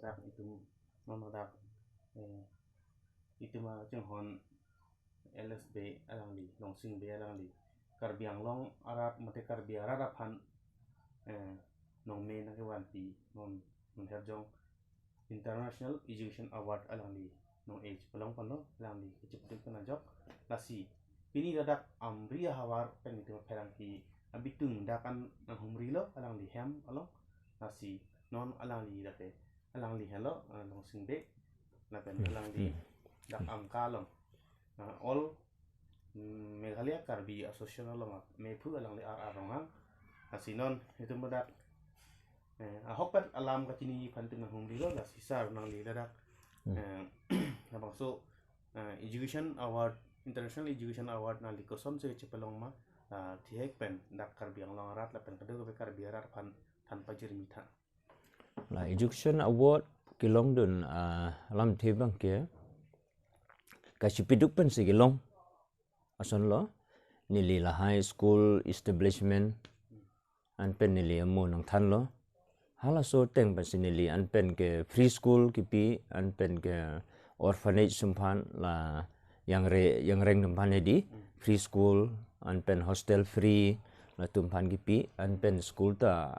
dak itu non dak itu mah jeung hon LSB alang li long sing be alang li karbiang long arat mate karbiara rapan nong me na ke wan pi non herjong International Education Award alang li nong age pelong pano alang li kecepatan kena job lasi ini dadak amria hawar pen itu perang ki abitung dakan nang humri lo alang li hem along lasi non alang li dake alang li hello nong sing be na pen alang li dak angka long all Meghalaya Karbi Association along mepu alang li rongang asinon itu medak hokpat alam katini pantung humri lo la sisar nang li dadak abang so Education Award International Education Award na likoson se cepelong ma tihek pen dak karbiang long rat la pen kado be karbiarar pan tanpa jermita la Education Award kilong dun alam tibang ke kasipiduk pen si kilong ason lo nili la high school establishment an pen nili amu nang than lo hala so teng pen nili an pen ke free school kipi an pen ke orphanage sumpan la yang reng tumpan di free school an pen hostel free la tumpan kipi an pen school ta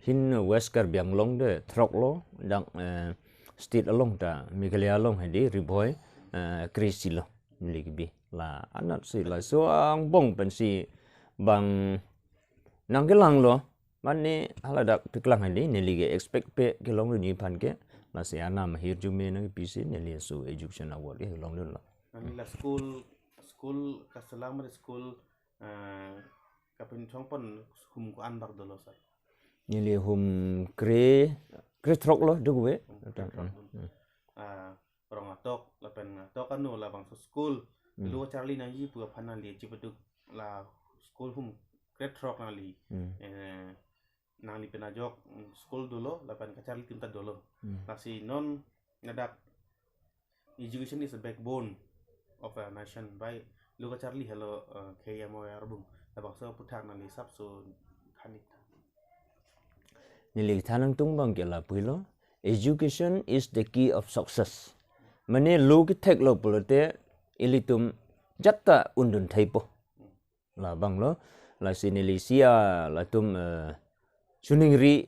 hin west karbiang long de throk lo dang state along ta Meghalaya long hedi riboy krisi lo nili kipi la anak si la so ang bong pen si bang nang kelang lo mani haladak teklang hedi nili ke expect pe kelong ni pan ke la si ana mahir jume na pisi nili so education award ke long lo la school kasalam de school kapin chongpon hum ko anbak dolo sa nili hum kre throk lo dugwe orang atok lapen atok anu la bang school lu Charlie na yi pu phana li chipatu la school hum kre throk na li nang li pena jok school dolo lapan ka Charlie timta dolo nasi non ngadak education is a backbone of a nation by lu Charlie hello KMO arbung labang so puthak na li sap so khanit nili thanang tungbang ke la puilo education is the key of success mane lu ki thek lo pulote ilitum jatta undun thaipo la bang lo la sinili sia la tum suningri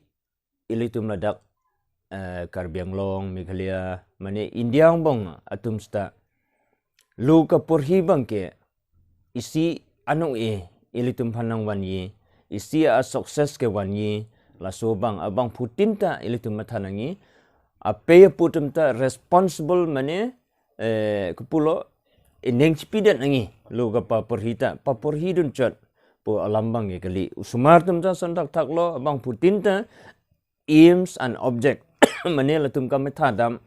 ilitum ladak karbiang long Meghalaya mane indiang bong atum sta lu ka purhi bang ke isi anu ilitum phanang wanyi isi a success ke wanyi la so bang abang putinta ilitum mathanangi ape putum ta responsible mane kupulo ineng spidat nangi lu ka papurhi dun chat po alambang ye kali usumar tum ta sandak tak lo abang putinta aims and object mane la tum ka methadam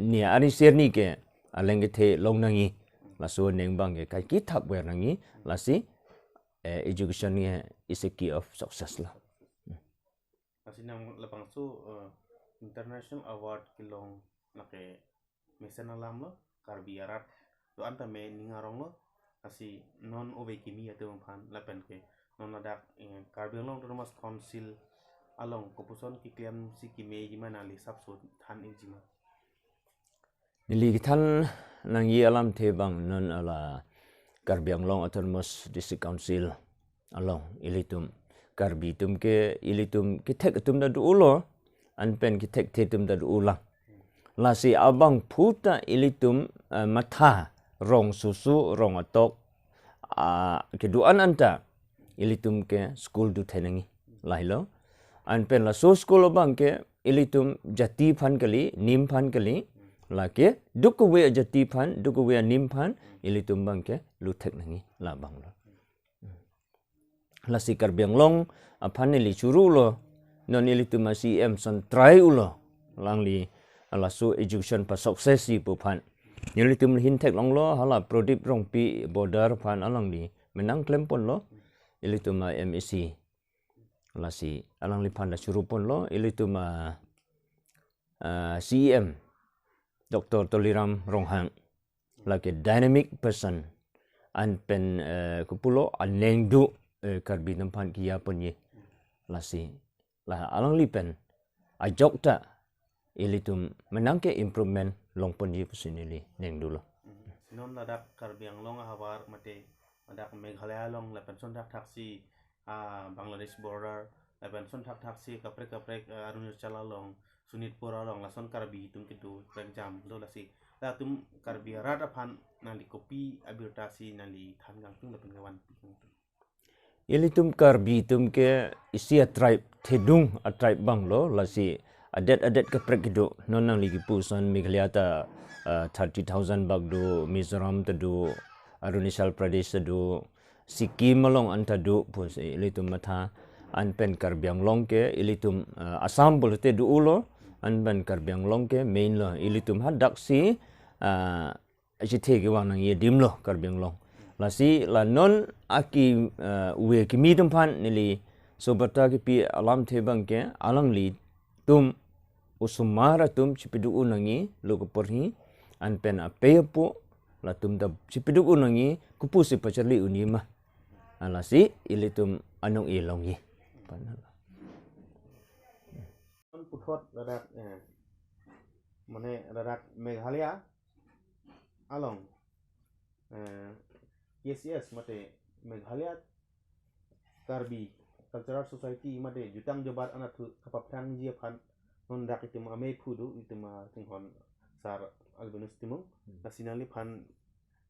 ni ari serni ke aleng the long nangi la so neng bang ye kai ki thak wer nangi la si education ni is a key of success la asinang lapang so international award kilong nake mesen alam lo karbiarat to anta me ningarong lo asi non obe kimi ate phan lapen ke non adak karbiang long to mas council along kopuson ki kliam si kimi gimana li sap so than ejima nili than nang yi alam the bang non ala karbiang long autonomous district council along ilitum karbi tum ke ilitum ki thek tum da du lo an pen ki thek the tum da du la la si abang puta ilitum matha rong susu rong atok keduan anta ilitum ke school du thenangi lailo an pen la so school bang ke ilitum jati phan kali nim phan kali la ke dukwe jati phan dukwe nim phan ilitum bang ke lu thek nangi la bang lo la si karbiang long aphan li churu lo non ilitum masih son try ulo langli ala so education pa success si pu phan nilitum hin thek long lo hala prodip rong pi border phan alang li menang klempon lo ilitum MSc la si alang li phan da churu pon lo ilitum CEM Dr. Toliram Ronghang like a dynamic person an pen kupulo aneng du karbi nampan kia ponye la si la alang li pen ajok ta ilitum menangke improvement long ponji pusinili neng dulu. Sinon ladak Karbiang long hawar mate ladak Meghalaya long lapan son taksi Bangladesh border lapan son taksi kaprek Arunachala long Sunitpura long lason Karbi tum kitu jam lo lasi latum Karbi radapan nali kopi abirtasi nali thangang tung lapan kawan Ilitum karbi tum ke isi a tribe thedung a tribe banglo lasi adet ke prekido nonang ligi pusan Meghalaya ta 30,000 bagdo Mizoram tadu Arunachal Pradesh tadu Sikkim malong antadu pus ilitum mata anpen Karbiang long ke ilitum Assam bolte du ulo anpen Karbiang long ke main lo ilitum hadak si ajite ke wanang ye dimlo Karbiang long lasi la non aki we ki midum pan nili sobata ki pi alam thebang ke alang li tum usumara tum chipidu unangi logo porhi anpen apepo la tum da chipidu unangi kupusi pacharli unima alasi ilitum anong ilongi panala puthot ladak mane ladak Meghalaya along KCS mate Meghalaya Karbi Cultural Society mate jutang jobat anatu kapaptang jia pan non dak itum ame pudu itum tinghon sar albinus timung nasinali pan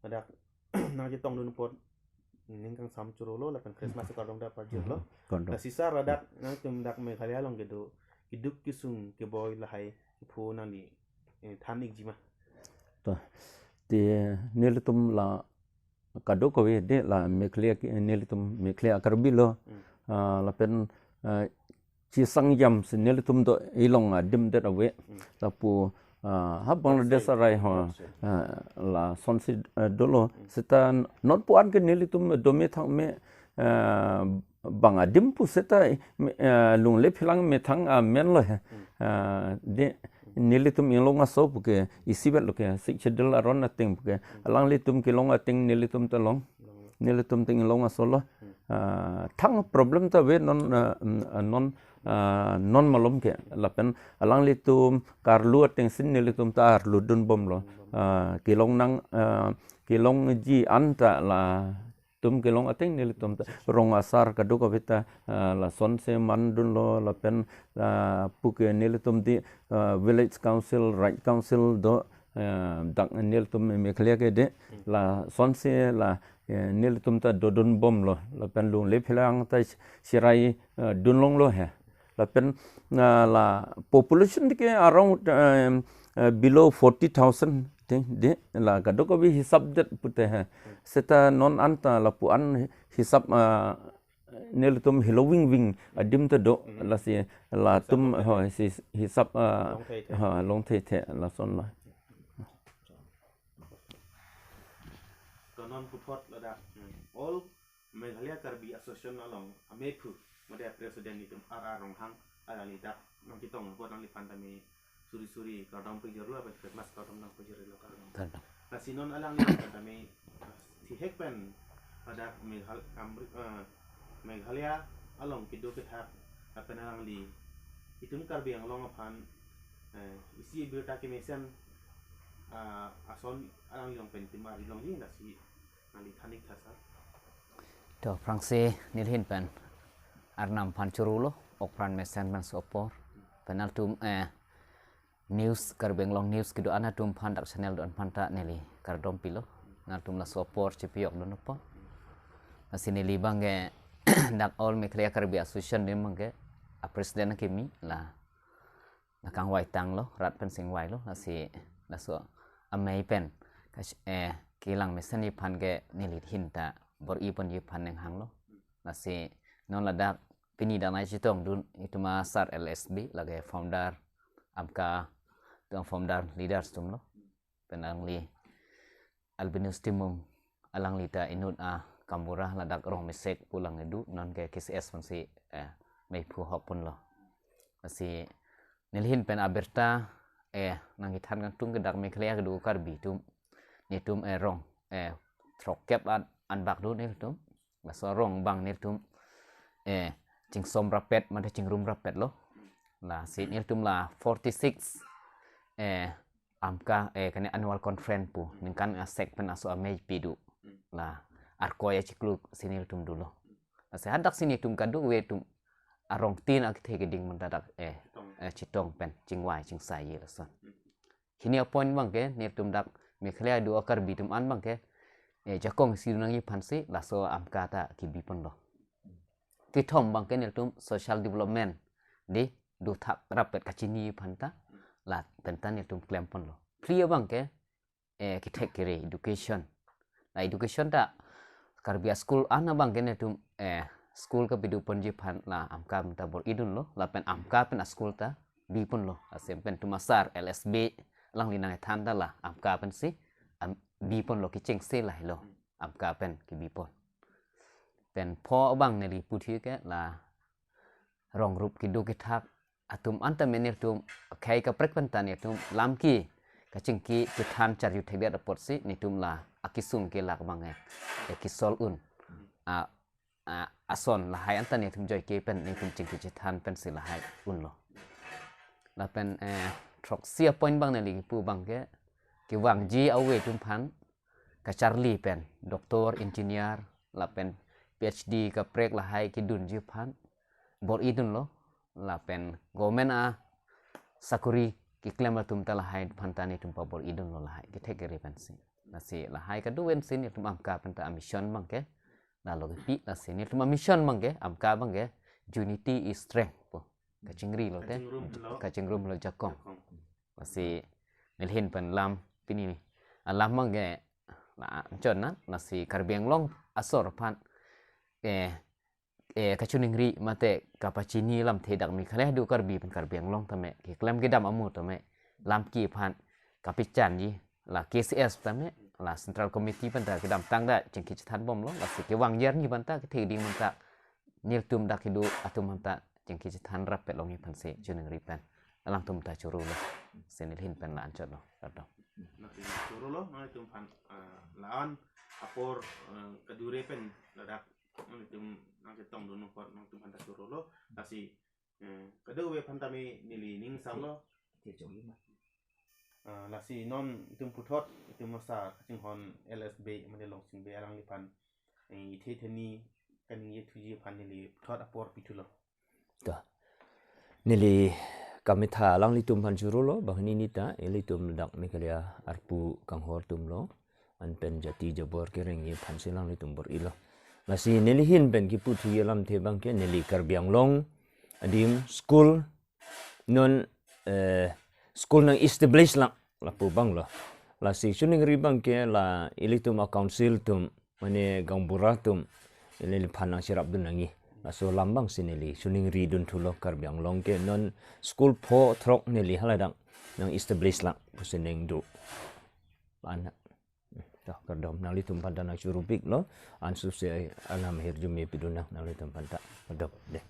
ladak nang jitong dun pot ningkang samcurolo lapan Christmas kadong da parjir lo nasisa ladak nang tum dak Meghalaya long gitu kiduk kisung ke boy lahai pu nali thanik jima to ti nilitum la kado ko de la Meghalaya nilitum Meghalaya Karbi lo la pen chi sang jam nilitum do ilong dim det awe la pu ha Bangladesh rai ha la sonsi dolo seta not puan ke nilitum dome thang me bangadim pu seta lung le philang me thang men lo de nilitum ilong aso puke isibet lo ke sikchedel aron ating puke alang litum kilong ating nilitum talong nilitum ting ilong aso lo thang problem ta we non malum ke lapen alang litum karlu ating sin nilitum ta arlu dun bom lo kilong nang kilong ji anta la tum kilong ating nilitum rong asar kaduka vita la sonse mandun lo la pen puke nilitum di village council right council do dak nilitum Meghalaya ke de la sonse la nilitum ta dodun bom lo la pen lung le philang ta sirai dunlong lo he la pen la population ke around below 40,000 de la kaduka vi hisab det pute hai seta non anta la pu an hisab nilitum hilowing wing adim ta do la si la tum si hisab long the la son la non puthot ladak all Meghalaya Karbi Association along amepu made president itum rong hang alali dak nang kitong buat nang lipantami suri kadang pujur lo apa Christmas kadang nang pujur lo kadang nasinon alang ni kadami si hekpen pada Meghalaya along kido kita apa nang li itum Karbi yang long apan isi berita kemesian ason alang li long pentim ari long ni nasi nali thanik thasa to Frangse nilhin pen arnam pancurulo okran mesen man sopor penaltum news Karbiang long news kido ana tum pandak channel don panta neli kardom pilo natum la sopor cipiok don apa asini libange dak all Meghalaya Karbi Association ni mangke a presiden kimi la nakang wai tang lo rat pen sing wai lo nasi naso amei pen kas kilang mesen ni pan ge neli hinta bor ipon yi pan neng hang lo nasi non ladak pini danai chitong dun itu masar LSB lagi founder amka tuang founder leaders tum lo penang li albinus timung alang lita inut kamurah ladak rong mesek pulang edu non ke KCS fansi mai pu hopun lo nasi nilhin pen aberta nangithan kan tung kedak Meghalaya kedu Karbi tum ni tum rong trokep an bak du ni tum sorong bang ni tum cing som rapet mana cing rum rapet lo la si ni tum la 46 amka kani annual conference pu ningkan asek pen aso amej pidu la arkoya ciklu sinil tum dulu ase hadak sini tum kadu we tum arong tin ak thege ding mendadak citong pen cingwai cingsai ye lason kini apon bang ke ne tum dak me khlia du akar bi tum an bang ke jakong sinangi phansi laso amka ta kibi pon lo ki thom bang ke ne tum social development di du thap rapet kacini phanta la pentan itu klaim pon lo clear bang ke ki tek kire education la education ta karbia school ana bang ke ne tum school ka bidu pon ji phan la amka ta bor idun lo la pen amka pen school ta bi pon lo asem pen tu masar LSB lang linang than da la amka pen si bi pon lo ki cheng se lai lo amka pen ki bi pon pen pho bang ne li puthi ke la rong rup ki du ki thak atum anta menir tum kai ka prek pentan ya tum lamki ka cingki kitan car yu thek da pot si ni tum la akisung ke lak bangai kisol un ason la hai anta ni tum joy ke pen ni tum cingki kitan pen si la hai un lo la pen trok sia point bang ne li pu bang ke ki wang ji awe tum phan ka charli pen doktor engineer la pen PhD ka prek la hai ki dun ji phan bor idun lo la pen gomen sakuri ki klem tum tala hai phantani tum pabor idun lo la hai ki thekeri pen si la si la hai ka duwen sin ni tum amka pen ta mission bang ke la lo pi la si ni tum mission bang ke amka bang ke unity is strength po ka chingri lo te ka chingrum lo jakong la si nilhin pen lam pini alam bang ke la chon na la si karbiang long asor phan kachuningri mate kapacini lam thedak mi khaleh du karbi pen karbiang long tame ki klem ki dam amu tame lam ki phan kapichan ji la KCS tame la central committee pen ta ki dam tang da jengki chathan bom lo la ki wang yer ni banta ki thedi manta nil tum dak hidu atum manta jengki chathan rap pe long ni pen se chuningri pen lang tum ta churu lo senil hin pen la anchot lo ado churu lo na tum phan laan apor kadure pen ladak tum nang ketong dunu pot nang tum hanta churu lo asi kadu we phanta mi nili ning sam lo lasi non tum puthot tum masa ching hon LSB mane long sing be arang li phan i the theni kaning ye thuji phan nili puthot apor pitulo ta nili kamitha lang li tum phan churu lo bahni ni ta eli tum dak me kala arpu kanghor tum lo an pen jati jabor ke reng ye phan silang li tum bor ilo lasi nili hin pen ki puthi yelam the bang ke nili karbiang long adim school non school nang establish lang la pu bang lo lasi chuning ri bang ke la ilitum council tum mane gangbura tum nili phanang sirap dun nangi so lambang sinili chuning ri dun thulo karbiang long ke non school pho throk nili haladang nang establish lang kuseneng du ana dah kardom nang litum panta nang surupik lo ansu se alam herjumi piduna nang litum panta kardom deh